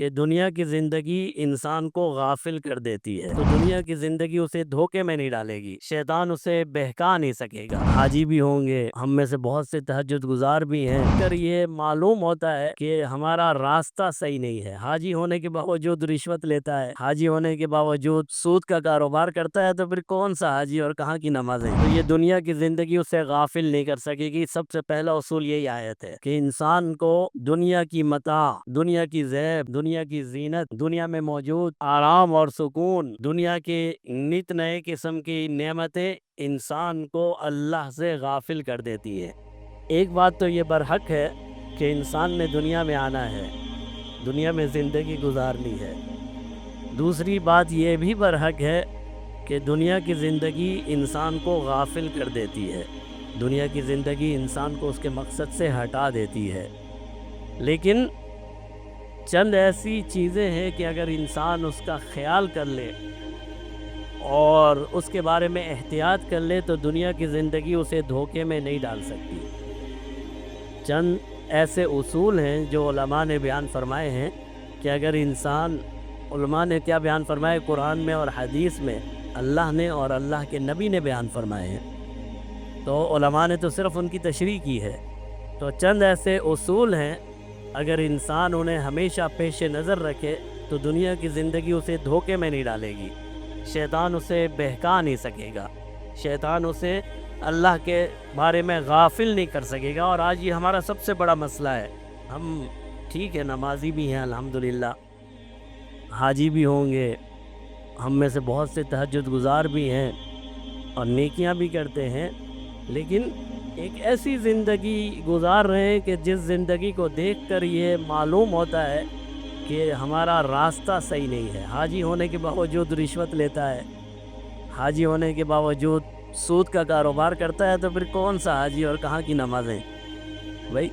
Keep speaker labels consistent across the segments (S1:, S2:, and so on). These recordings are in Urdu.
S1: کہ دنیا کی زندگی انسان کو غافل کر دیتی ہے، تو دنیا کی زندگی اسے دھوکے میں نہیں ڈالے گی، شیطان اسے بہکا نہیں سکے گا۔ حاجی بھی ہوں گے، ہم میں سے بہت سے تہجد گزار بھی ہیں، اگر یہ معلوم ہوتا ہے کہ ہمارا راستہ صحیح نہیں ہے، حاجی ہونے کے باوجود رشوت لیتا ہے، حاجی ہونے کے باوجود سود کا کاروبار کرتا ہے، تو پھر کون سا حاجی اور کہاں کی نمازیں؟ تو یہ دنیا کی زندگی اسے غافل نہیں کر سکے گی۔ سب سے پہلا اصول یہی آیت ہے کہ انسان کو دنیا کی متاع، دنیا کی زیب، دنیا کی زینت، دنیا میں موجود آرام اور سکون، دنیا کے نت نئے قسم کی نعمتیں انسان کو اللہ سے غافل کر دیتی ہے۔ ایک بات تو یہ برحق ہے کہ انسان نے دنیا میں آنا ہے، دنیا میں زندگی گزارنی ہے۔ دوسری بات یہ بھی برحق ہے کہ دنیا کی زندگی انسان کو غافل کر دیتی ہے، دنیا کی زندگی انسان کو اس کے مقصد سے ہٹا دیتی ہے۔ لیکن چند ایسی چیزیں ہیں کہ اگر انسان اس کا خیال کر لے اور اس کے بارے میں احتیاط کر لے تو دنیا کی زندگی اسے دھوکے میں نہیں ڈال سکتی۔ چند ایسے اصول ہیں جو علماء نے بیان فرمائے ہیں کہ اگر انسان، علماء نے کیا بیان فرمائے قرآن میں اور حدیث میں، اللہ نے اور اللہ کے نبی نے بیان فرمائے ہیں، تو علماء نے تو صرف ان کی تشریح کی ہے۔ تو چند ایسے اصول ہیں، اگر انسان انہیں ہمیشہ پیش نظر رکھے تو دنیا کی زندگی اسے دھوکے میں نہیں ڈالے گی، شیطان اسے بہکا نہیں سکے گا، شیطان اسے اللہ کے بارے میں غافل نہیں کر سکے گا۔ اور آج یہ ہمارا سب سے بڑا مسئلہ ہے، ہم ٹھیک ہے نمازی بھی ہیں الحمدللہ، حاجی بھی ہوں گے، ہم میں سے بہت سے تہجد گزار بھی ہیں اور نیکیاں بھی کرتے ہیں، لیکن ایک ایسی زندگی گزار رہے ہیں کہ جس زندگی کو دیکھ کر یہ معلوم ہوتا ہے کہ ہمارا راستہ صحیح نہیں ہے۔ حاجی ہونے کے باوجود رشوت لیتا ہے، حاجی ہونے کے باوجود سود کا کاروبار کرتا ہے، تو پھر کون سا حاجی اور کہاں کی نمازیں؟ بھائی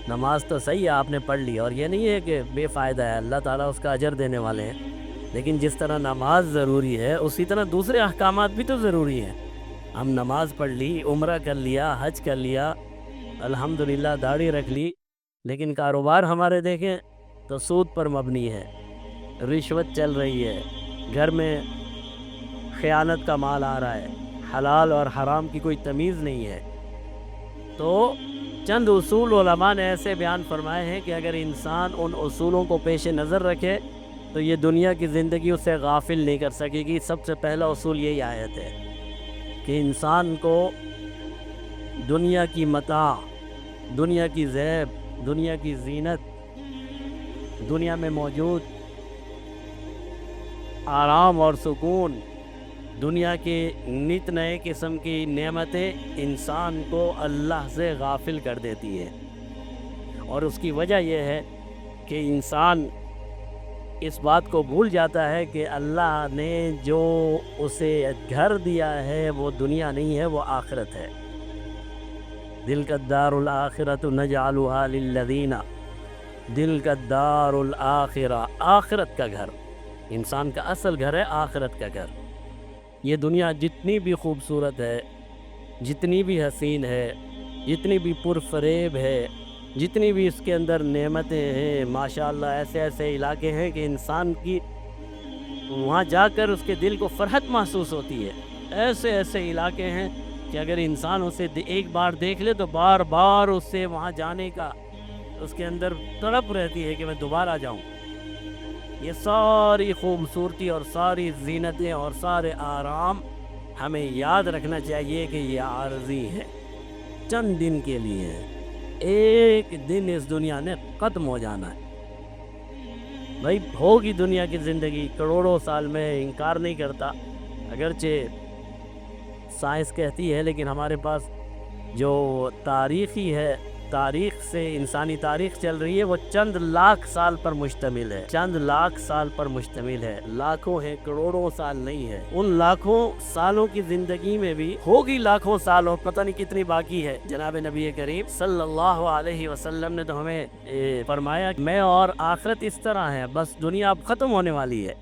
S1: نماز تو صحیح ہے، آپ نے پڑھ لی، اور یہ نہیں ہے کہ بے فائدہ ہے، اللہ تعالیٰ اس کا اجر دینے والے ہیں، لیکن جس طرح نماز ضروری ہے اسی طرح دوسرے احکامات بھی تو ضروری ہیں۔ ہم نماز پڑھ لی، عمرہ کر لیا، حج کر لیا، الحمدللہ داڑھی رکھ لی، لیکن کاروبار ہمارے دیکھیں تو سود پر مبنی ہے، رشوت چل رہی ہے، گھر میں خیانت کا مال آ رہا ہے، حلال اور حرام کی کوئی تمیز نہیں ہے۔ تو چند اصول علماء نے ایسے بیان فرمائے ہیں کہ اگر انسان ان اصولوں کو پیش نظر رکھے تو یہ دنیا کی زندگی اسے غافل نہیں کر سکے گی۔ سب سے پہلا اصول یہی آیت ہے کہ انسان کو دنیا کی متاع، دنیا کی زیب، دنیا کی زینت، دنیا میں موجود آرام اور سکون، دنیا کے نت نئے قسم کی نعمتیں انسان کو اللہ سے غافل کر دیتی ہے۔ اور اس کی وجہ یہ ہے کہ انسان اس بات کو بھول جاتا ہے کہ اللہ نے جو اسے گھر دیا ہے وہ دنیا نہیں ہے، وہ آخرت ہے۔ تلک الدار الآخرۃ نجعلها للذین، تلک الدار الآخرہ، آخرت کا گھر، انسان کا اصل گھر ہے آخرت کا گھر۔ یہ دنیا جتنی بھی خوبصورت ہے، جتنی بھی حسین ہے، جتنی بھی پرفریب ہے، جتنی بھی اس کے اندر نعمتیں ہیں، ماشاءاللہ ایسے ایسے علاقے ہیں کہ انسان کی وہاں جا کر اس کے دل کو فرحت محسوس ہوتی ہے، ایسے ایسے علاقے ہیں کہ اگر انسان اسے ایک بار دیکھ لے تو بار بار اس سے وہاں جانے کا اس کے اندر تڑپ رہتی ہے کہ میں دوبارہ جاؤں۔ یہ ساری خوبصورتی اور ساری زینتیں اور سارے آرام ہمیں یاد رکھنا چاہیے کہ یہ عارضی ہے، چند دن کے لیے ہے، ایک دن اس دنیا نے ختم ہو جانا ہے۔ بھائی ہوگی دنیا کی زندگی کروڑوں سال میں، انکار نہیں کرتا، اگرچہ سائنس کہتی ہے، لیکن ہمارے پاس جو تاریخی ہے، تاریخ سے انسانی تاریخ چل رہی ہے، وہ چند لاکھ سال پر مشتمل ہے، چند لاکھ سال پر مشتمل ہے، لاکھوں ہیں، کروڑوں سال نہیں ہے۔ ان لاکھوں سالوں کی زندگی میں بھی ہوگی لاکھوں سال، اور پتہ نہیں کتنی باقی ہے۔ جناب نبی کریم صلی اللہ علیہ وسلم نے تو ہمیں فرمایا میں اور آخرت اس طرح ہے، بس دنیا اب ختم ہونے والی ہے۔